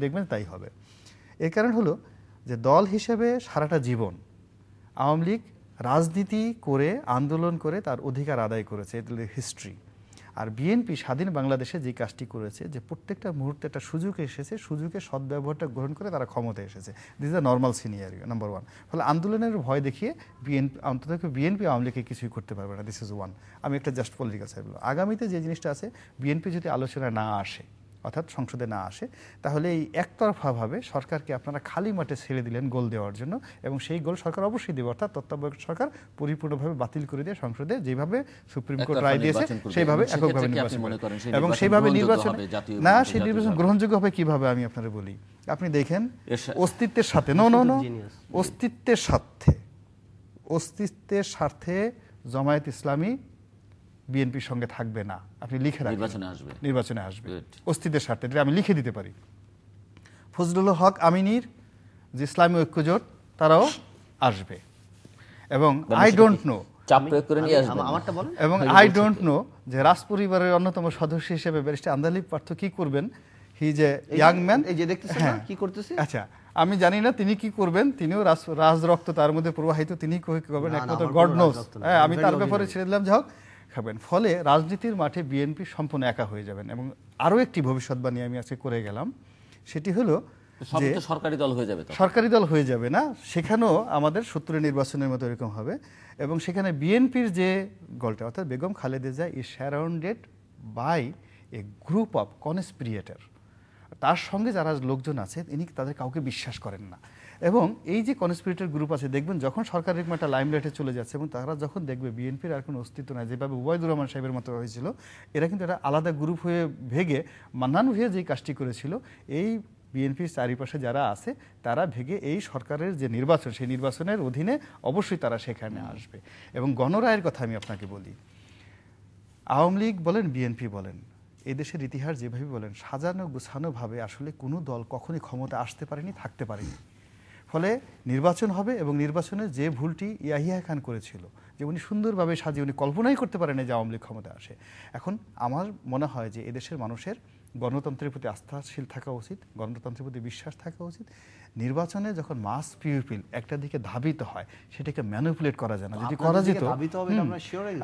দেখবেন তাই হবে। এর কারণ হলো যে দল হিসেবে সারাটা জীবন আওয়ামী লীগ রাজনীতি করে আন্দোলন করে তার অধিকার আদায় করেছে, এদের হিস্ট্রি। আর বিএনপি স্বাধীন বাংলাদেশে যে কাজটি করেছে যে প্রত্যেকটা মুহূর্তে একটা সুযোগ এসেছে, সুযোগের সদ্ব্যবহারটা গ্রহণ করে তারা ক্ষমতায় এসেছে। This is the normal scenario number one. ফলে আন্দোলনের ভয় দেখিয়ে অন্তত বিএনপি আওয়ামী লীগকে কিছুই করতে পারবে না। This is one. আমি একটা জাস্ট পলিটিক্যাল সাইড বলবো। আগামীতে যে জিনিসটা আছে, বিএনপি যদি আলোচনায় না আসে অর্থাৎ সংসদে না আসে, তাহলে এই একতরফাভাবে সরকারকে আপনারা খালি মাঠে ছেড়ে দিলেন গোল দেওয়ার জন্য, এবং সেই গোল সরকার অবশ্যই দেবে, অর্থাৎ তত্ত্বাবধায়ক সরকার পরিপূর্ণভাবে বাতিল করে দিয়ে সংসদে যেভাবে সুপ্রিম কোর্ট রায় দিয়েছে সেইভাবে এককভাবে নির্বাচন এবং সেইভাবে নির্বাচন না, সেই নির্বাচন গ্রহণযোগ্য হবে কিভাবে আমি আপনারা বলি। আপনি দেখেন অস্তিত্বের সাথে অস্তিত্বের স্বার্থে জামায়াত ইসলামী বিএনপির সঙ্গে থাকবে না। আপনি লিখে রাখবেন নির্বাচনে আসবে অস্তিত্বের স্বার্থে, আমি লিখে দিতে পারি। ফজলুল হক আমিনীর যে ইসলামী ঐক্যজোট তারাও আসবে, এবং আই ডোন্ট নো যে রাজ পরিবারের অন্যতম সদস্য হিসেবে ব্যারিস্টার আন্দালিব পার্থ কি করবেন। হি যে ইয়াং ম্যান, কি করতেছে আচ্ছা আমি জানি না তিনি কি করবেন, তিনিও রাজ রক্ত তার মধ্যে প্রবাহিত, তিনি কি করবেন একমাত্র গড নোজ। আমি তার ব্যাপারে ছেড়ে দিলাম, যাই হোক খাবেন। ফলে রাজনীতির মাঠে বিএনপি সম্পূর্ণ একা হয়ে যাবেন। এবং আরও একটি ভবিষ্যৎবাণী আমি আজকে করে গেলাম, সেটি হলো যে সরকারি দল হয়ে যাবে না, সেখানেও আমাদের ৭০ নির্বাচনের মতো এরকম হবে। এবং সেখানে বিএনপির যে গলটা, অর্থাৎ Begum Khaleda Zia is surrounded by a group of conspirator. তার সঙ্গে যারা লোকজন আছে ইনি তাদের কাউকে বিশ্বাস করেন না। এবং এই যে কনস্পিরেটর গ্রুপ আছে, দেখবেন যখন সরকার এরকম একটা লাইমলাইটে চলে যাচ্ছে এবং তারা যখন দেখবে বিএনপির আর কোনো অস্তিত্ব নাই, যেভাবে ওবায়দুর রহমান সাহেবের মতো হয়েছিল, এরা কিন্তু একটা আলাদা গ্রুপ হয়ে ভেগে মান্নান ভূঁইয়া যেই কাজটি করেছিল, এই বিএনপির চারিপাশে যারা আছে তারা ভেগে এই সরকারের যে নির্বাচন, সেই নির্বাচনের অধীনে অবশ্যই তারা সেখানে আসবে। এবং গণরায়ের কথা আমি আপনাকে বলি, আওয়ামী লীগ বলেন বিএনপি বলেন, এই দেশের ইতিহাস যেভাবে বলেন, সাজানো গুছানোভাবে আসলে কোনো দল কখনই ক্ষমতা আসতে পারেনি, থাকতে পারেনি। ফলে নির্বাচন হবে, এবং নির্বাচনে যে ভুলটি ইয়াহিয়া খান করেছিল, যে উনি সুন্দরভাবে সাজিয়ে উনি কল্পনাই করতে পারেন যে আওয়ামী লীগ ক্ষমতা আসে। এখন আমার মনে হয় যে এদেশের মানুষের গণতন্ত্রের প্রতি আস্থাশীল থাকা উচিত, গণতন্ত্রের প্রতি বিশ্বাস থাকা উচিত। নির্বাচনে যখন মাস পিউপিল একটা দিকে ধাবিত হয়, সেটাকে ম্যানিপুলেট করা যায় না। যদি করা যেত,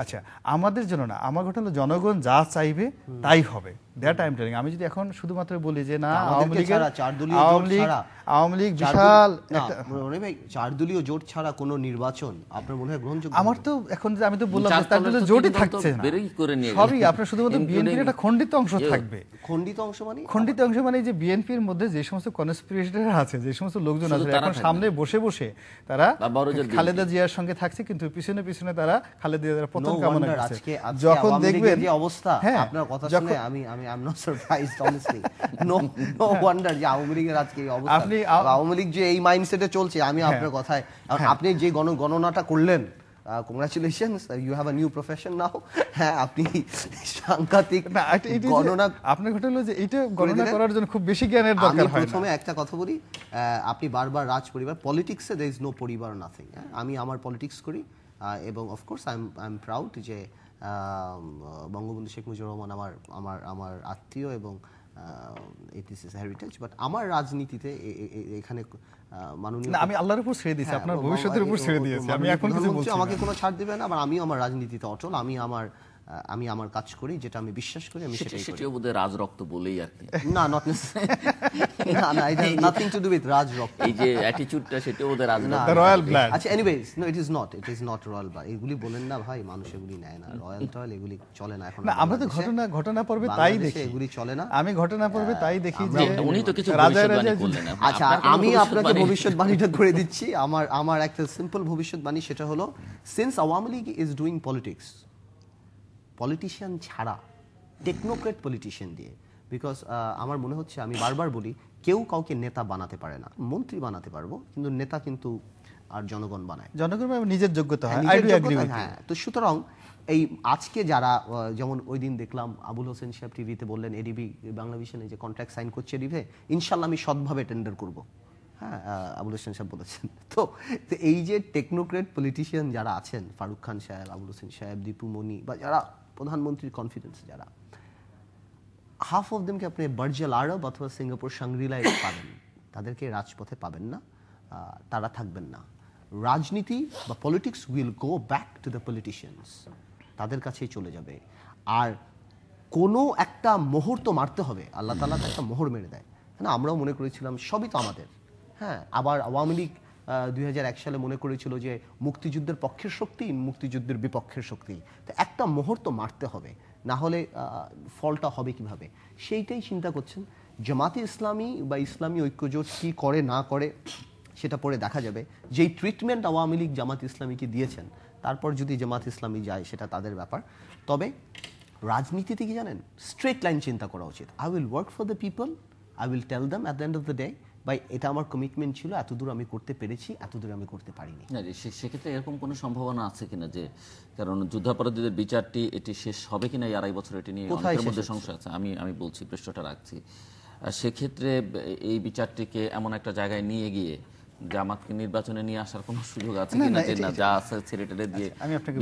আচ্ছা আমাদের জন্য না, আমার ঘটনা হলো জনগণ যা চাইবে তাই হবে, দ্যাট আই এম টেলিং। আমি যদি এখন শুধুমাত্র বলি যে না আওয়ামী লীগ বিশাল, চার দলীয় জোট ছাড়া কোনো নির্বাচন আপনার মনে হয় গ্রহণযোগ্য? আমার তো এখন আমি তো বললাম চার দলীয় জোটই থাকছে না, সবই আপনার শুধুমাত্র বিএনপির একটা খণ্ডিত অংশ থাকবে। খণ্ডিত অংশ মানে যে বিএনপির মধ্যে যে সমস্ত কনস্পিরেটর আছে, যে সমস্ত লোকজন আছে, এখন সামনে বসে বসে তারা খালেদা জিয়ার সঙ্গে থাকছে, কিন্তু পিছনে পিছনে তারা খালেদা জিয়ার পতন কামনা করছে। যখন দেখবেন যে অবস্থা, আপনার কথা শুনে আমি I am not surprised honestly. No wonder যে আওয়ামী লীগের আজকে এই অবস্থা, আওয়ামী লীগ যে এই মাইন্ডসেটে চলছে। আমি আপনার কথায়, আপনি যে গণনাটা করলেন, congratulations, you have a new profession now. হ্যাঁ, আপনি সাংঘাতিক গণনা। আপনার ঘটনা হলো যে এটা গণনা করার জন্য খুব বেশি জ্ঞানের দরকার হয় না। আমি প্রথমে একটা কথা বলি, আপনি বারবার রাজ পরিবার, পলিটিক্সে there is no পরিবার নাথিং। আমি আমার পলিটিক্স করি, এবং অফকোর্স আই এম প্রাউড যে বঙ্গবন্ধু শেখ মুজিবুর রহমান আমার আত্মীয়, এবং দিস ইজ হেরিটেজ। বাট আমার রাজনীতিতে এখানে আমি আল্লাহর উপর ছেড়ে দিয়েছি, আপনার ভবিষ্যতের উপর ছেড়ে দিয়েছি। আমি এখন কিছু বলছি না, আমাকে কোনো ছাড় দিবে না। আবার আমিও আমার রাজনীতিতে অটল, আমি আমার কাজ করি, যেটা আমি বিশ্বাস করি, আমি সেটাই করি। সেটাও বোধহয় রাজরক্ত বলেই আর কি, না নট নেসেসারি, না it has nothing to do with রাজরক্ত। এই যে অ্যাটিটিউডটা, সেটাও বোধহয় রাজরক্ত, রয়্যাল ব্লাড। আচ্ছা anyways, no it is not royal blood. এগুলি বলেন না ভাই, মানুষ এগুলি নেয় না, রয়্যাল টয়্যাল এগুলি চলে না এখন। না, আমরা তো ঘটনা পর্বে তাই দেখি, এগুলি চলে না। আমি ঘটনা পর্বে তাই দেখি যে উনি তো কিছু ভবিষ্যৎবাণী করলেন। আচ্ছা আমি আপনাকে ভবিষ্যৎবাণীটা করে দিচ্ছি। আমার একটা সিম্পল ভবিষ্যৎবাণী, সেটা হলো, since Awami League is doing politics, politician ছাড়া, টেকনোক্রেট পলিটিশিয়ান দিয়ে, বিকজ আমার মনে হচ্ছে, আমি বারবার বলি, কেউ কাউকে নেতা বানাতে পারে না। মন্ত্রী বানাতে পারবো, কিন্তু নেতা কিন্তু আর জনগণ বানায়, জনগণ নিজের যোগ্যতা হয়। হ্যাঁ, তো সুতরাং এই আজকে যারা, যেমন ওই দিন দেখলাম আবুল হোসেন সাহেব টিভিতে বললেন, এডিবি বাংলা ভিশনে যে কন্ট্রাক্ট সাইন করছে এডিবি, ইনশাল্লাহ আমি সৎভাবে টেন্ডার করবো। হ্যাঁ, আবুল হোসেন সাহেব বলেছেন। তো এই যে টেকনোক্রেট পলিটিশিয়ান যারা আছেন, ফারুক খান সাহেব, আবুল হোসেন সাহেব, দীপু মনি, বা যারা প্রধানমন্ত্রীর কনফিডেন্স, যারা হাফ অফ দেমকে আপনি বার্জাল আরব অথবা সিঙ্গাপুর সাংগ্রিলায় পাবেন, তাদেরকে রাজপথে পাবেন না, তারা থাকবেন না। রাজনীতি বা politics will go back to the politicians, তাদের কাছেই চলে যাবে। আর কোনো একটা মোহর তো মারতে হবে, আল্লাহ তাআলা তো একটা মোহর মেরে দেয়। হ্যাঁ, আমরাও মনে করেছিলাম সবই তো আমাদের। হ্যাঁ, আবার আওয়ামী লীগ 2001 সালে মনে করেছিল যে মুক্তিযুদ্ধের পক্ষের শক্তি, মুক্তিযুদ্ধের বিপক্ষের শক্তি, তো একটা মোহর তো মারতে হবে, না হলে ফলটা হবে কিভাবে, সেইটাই চিন্তা করছেন। জামাতে ইসলামী বা ইসলামী ঐক্যজোট কি করে না করে সেটা পরে দেখা যাবে। যেই ট্রিটমেন্ট আওয়ামী লীগ জামাত ইসলামীকে দিয়েছেন, তারপর যদি জামাত ইসলামী যায় সেটা তাদের ব্যাপার। তবে রাজনীতিতে কি জানেন, স্ট্রেট লাইন চিন্তা করা উচিত। I will work for the people, I will tell them at the end of the day, ভাই এটা আমার কমিটমেন্ট ছিল, এতদূর আমি করতে পেরেছি, এতদূর আমি করতে পারিনি। সেক্ষেত্রে এরকম কোনো সম্ভাবনা আছে কিনা যে, কারণ যুদ্ধাপরাধীদের বিচারটি এটি শেষ হবে কিনা এই 2.5 বছর, এটি নিয়ে অনেকের মধ্যে সংশয় আছে। আমি বলছি, পৃষ্ঠটা রাখছি। সেক্ষেত্রে এই বিচারটিকে এমন একটা জায়গায় নিয়ে গিয়ে জামাতকে নির্বাচনে নিয়ে আসার কোনো সুযোগ আছে কিনা, যে না যা আছে ছেড়ে দিয়ে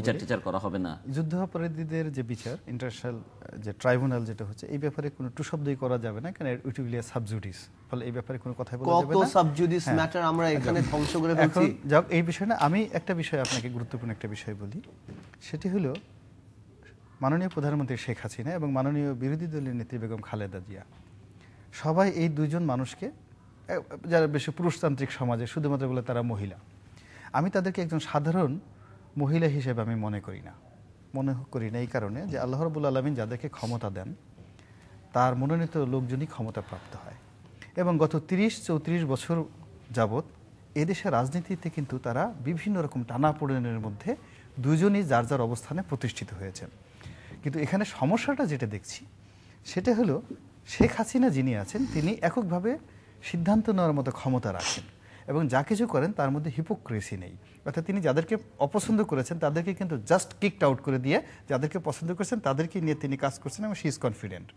বিচার টিচার করা হবে না? যুদ্ধাপরাধীদের যে বিচার, ইন্টারন্যাশনাল যে ট্রাইব্যুনাল যেটা হচ্ছে, এই ব্যাপারে কোনো টু শব্দই করা যাবে না, কারণ ইট উইল বি সাবজুডিস। ফলে এই ব্যাপারে কোনো কথা বলা যাবে না। কত সাবজুডিস ম্যাটার আমরা এখানে ধ্বংস করে ফেলছি। যাক, এই বিষয় না, আমি একটা বিষয় আপনাকে গুরুত্বপূর্ণ একটা বিষয় বলি। সেটি হলো মাননীয় প্রধানমন্ত্রী শেখ হাসিনা এবং মাননীয় বিরোধী দলীয় নেত্রী বেগম খালেদা জিয়া, সবাই এই দুইজন মানুষকে, যারা বেশি পুরুষতান্ত্রিক সমাজে শুধুমাত্র বলে তারা মহিলা, আমি তাদেরকে একজন সাধারণ মহিলা হিসেবে আমি মনে করি না এই কারণে যে আল্লাহ রাব্বুল আলামিন যাদেরকে ক্ষমতা দেন তার মনোনীত লোকজনই ক্ষমতা প্রাপ্ত হয়। এবং গত 30-34 বছর যাবৎ এদেশের রাজনীতিতে কিন্তু তারা বিভিন্ন রকম টানাপোড়েনের মধ্যে দুজনই যার যার অবস্থানে প্রতিষ্ঠিত হয়েছেন। কিন্তু এখানে সমস্যাটা যেটা দেখছি সেটা হলো, শেখ হাসিনা যিনি আছেন তিনি এককভাবে সিদ্ধান্ত নেওয়ার মতো ক্ষমতা রাখেন এবং যা কিছু করেন তার মধ্যে হিপোক্রেসি নেই। অর্থাৎ তিনি যাদেরকে অপছন্দ করেছেন তাদেরকে কিন্তু জাস্ট কিকড আউট করে দিয়ে যাদেরকে পছন্দ করেছেন তাদেরকে নিয়ে তিনি কাজ করছেন এবং শি ইজ কনফিডেন্ট।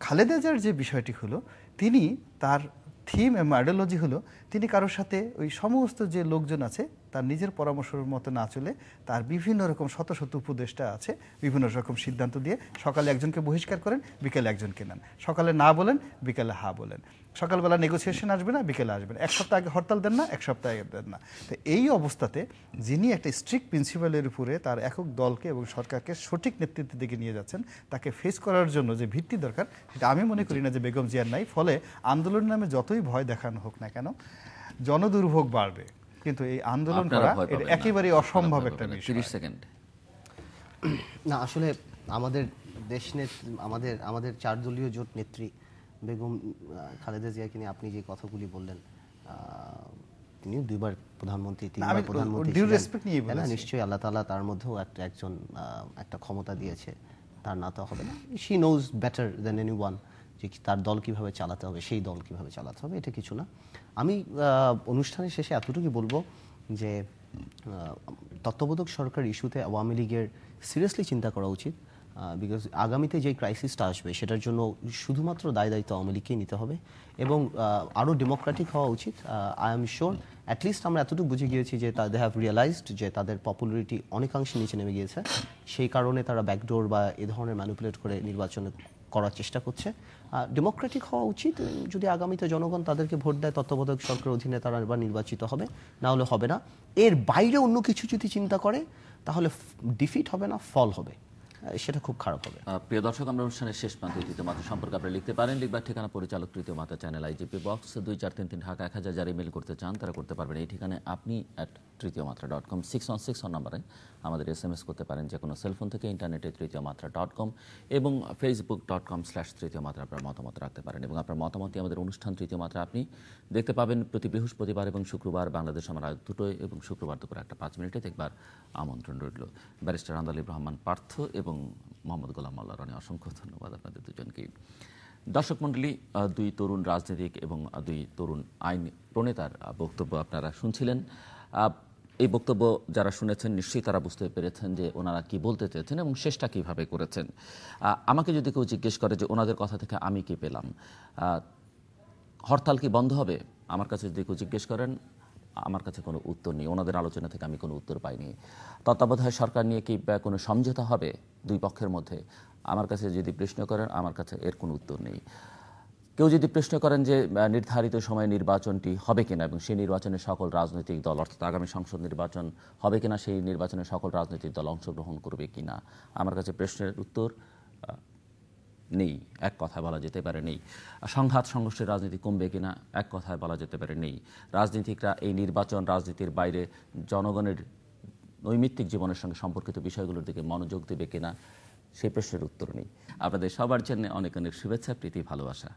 খালেদা জিয়ার যে বিষয়টি হলো, তিনি তার থিম এবং আইডিওলজি হলো তিনি কারোর সাথে ওই সমস্ত যে লোকজন আছে তার নিজের পরামর্শের মতো না চলে তার বিভিন্ন রকম শত শত উপদেষ্টা আছে, বিভিন্ন রকম সিদ্ধান্ত দিয়ে সকালে একজনকে বহিষ্কার করেন, বিকেলে একজনকে নেন, সকালে না বলেন, বিকেলে হা বলেন, সকালবেলা নেগোসিয়েশন আসবে না, বিকেলে আসবে না, এক সপ্তাহ আগে হরতাল দেন না, এক সপ্তাহ আগে দেন না। তো এই অবস্থাতে যিনি একটা স্ট্রিক্ট প্রিন্সিপালের উপরে তার একক দলকে এবং সরকারকে সঠিক নেতৃত্বের দিকে নিয়ে যাচ্ছেন, তাকে ফেস করার জন্য যে ভিত্তি দরকার সেটা আমি মনে করি না যে বেগম জিয়ার নাই। ফলে আন্দোলনের নামে যতই ভয় দেখানো হোক না কেন, জনদুর্ভোগ বাড়বে, কিন্তু এই আন্দোলন করা এটা একেবারে অসম্ভব একটা বিষয়। 30 সেকেন্ড না, আসলে আমাদের দেশ আমাদের 4 দলীয় জোট নেত্রী বেগম খালেদা জিয়াকে নিয়ে আপনি যে কথাগুলি বললেন, তিনিও 2বার প্রধানমন্ত্রী, 3বার প্রধানমন্ত্রী ছিলেন। নিশ্চয়ই আল্লাহ তাআলা তার মধ্যেও একটা ক্ষমতা দিয়েছে, তার না তো হবে না। She knows better than anyone যে তার দল কিভাবে চালাতে হবে, সেই দল কিভাবে চালাতে হবে, এটা কিছু না। আমি অনুষ্ঠানের শেষে এতটুকুই বলবো যে তত্ত্বাবধায়ক সরকার ইস্যুতে আওয়ামী লীগের সিরিয়াসলি চিন্তা করা উচিত, বিকজ আগামীতে যে ক্রাইসিসটা আসবে সেটার জন্য শুধুমাত্র দায়িত্ব আওয়ামী লিগকেই নিতে হবে এবং আরও ডেমোক্রেটিক হওয়া উচিত। আই এম শিওর অ্যাটলিস্ট আমরা এতটুকু বুঝে গিয়েছি যে দে হ্যাভ রিয়েলাইজড যে তাদের পপুলারিটি অনেকাংশে নিচে নেমে গিয়েছে, সেই কারণে তারা ব্যাকডোর বা এ ধরনের ম্যানিপুলেট করে নির্বাচন করার চেষ্টা করছে। ডেমোক্রেটিক হওয়া উচিত, যদি আগামীতে জনগণ তাদেরকে ভোট দেয় তত্ত্বাবধায়ক সরকারের অধীনে তারা এবার নির্বাচিত হবে, না হলে হবে না। এর বাইরে অন্য কিছু যদি চিন্তা করে তাহলে ডিফিট হবে না, ফল হবে, সেটা খুব খারাপ হবে। প্রিয় দর্শক, আমরা অনুষ্ঠানের শেষ প্রান্তে তৃতীয় মাত্রা সম্পর্কে আপনারা লিখতে পারেন। লিখবার ঠিকানা পরিচালক তৃতীয় মাত্রা চ্যানেল, IGP বক্স 2433 ঢাকা 1000। যারা ইমেল করতে চান তারা করতে পারবেন এই ঠিকানায় আপনি @তৃতীয়মাত্রা.com। 616 নম্বরে আমাদের SMS করতে পারেন যে কোনো সেলফোন থেকে, ইন্টারনেটে তৃতীয়মাত্রা.com এবং facebook.com/তৃতীয়মাত্রা আপনার মতামত রাখতে পারেন। এবং আপনার মতামতই আমাদের অনুষ্ঠান তৃতীয় মাত্রা আপনি দেখতে পাবেন প্রতি বৃহস্পতিবার এবং শুক্রবার বাংলাদেশ সময় রাত 2টোয় এবং শুক্রবার দুপুর 1:05 দেখবার আমন্ত্রণ রইল। ব্যারিস্টার আন্দালিব রহমান পার্থ এবং মোহাম্মদ গোলাম মোল্লা রনি, অসংখ্য ধন্যবাদ আপনাদের দুজনকেই। দর্শক মণ্ডলী, 2 তরুণ রাজনীতিক এবং 2 তরুণ আইন প্রণেতার বক্তব্য আপনারা শুনছিলেন। এই বক্তব্য যারা শুনেছেন নিশ্চয়ই তারা বুঝতে পেরেছেন যে ওনারা কি বলতে চেয়েছেন এবং শেষটা কিভাবে করেছেন। আমাকে যদি কেউ জিজ্ঞেস করে যে ওনাদের কথা থেকে আমি কি পেলাম, হরতাল কি বন্ধ হবে, আমার কাছে যদি কেউ জিজ্ঞেস করেন আমার কাছে কোনো উত্তর নেই, ওনাদের আলোচনা থেকে আমি কোনো উত্তর পাইনি। তত্ত্বাবধায়ক সরকার নিয়ে কি কোনো সমঝোতা হবে দুই পক্ষের মধ্যে? আমার কাছে যদি প্রশ্ন করেন, আমার কাছে এর কোনো উত্তর নেই। কেউ যদি প্রশ্ন করেন যে নির্ধারিত সময়ে নির্বাচনটি হবে কিনা এবং সেই নির্বাচনে সকল রাজনৈতিক দল, অর্থাৎ আগামী সংসদ নির্বাচন হবে কিনা, সেই নির্বাচনে সকল রাজনৈতিক দল অংশগ্রহণ করবে কিনা, আমার কাছে প্রশ্নের উত্তর নেই, এক কথায় বলা যেতে পারে নেই। সংঘাত সংঘর্ষের রাজনীতি কমবে কিনা, এক কথায় বলা যেতে পারে নেই। রাজনীতিকরা এই নির্বাচন রাজনীতির বাইরে জনগণের নৈমিত্তিক জীবনের সঙ্গে সম্পর্কিত বিষয়গুলোর দিকে মনোযোগ দেবে কিনা, সেই প্রশ্নের উত্তর নেই। আপনাদের সবার জন্য অনেক অনেক শুভেচ্ছা, প্রীতি, ভালোবাসা।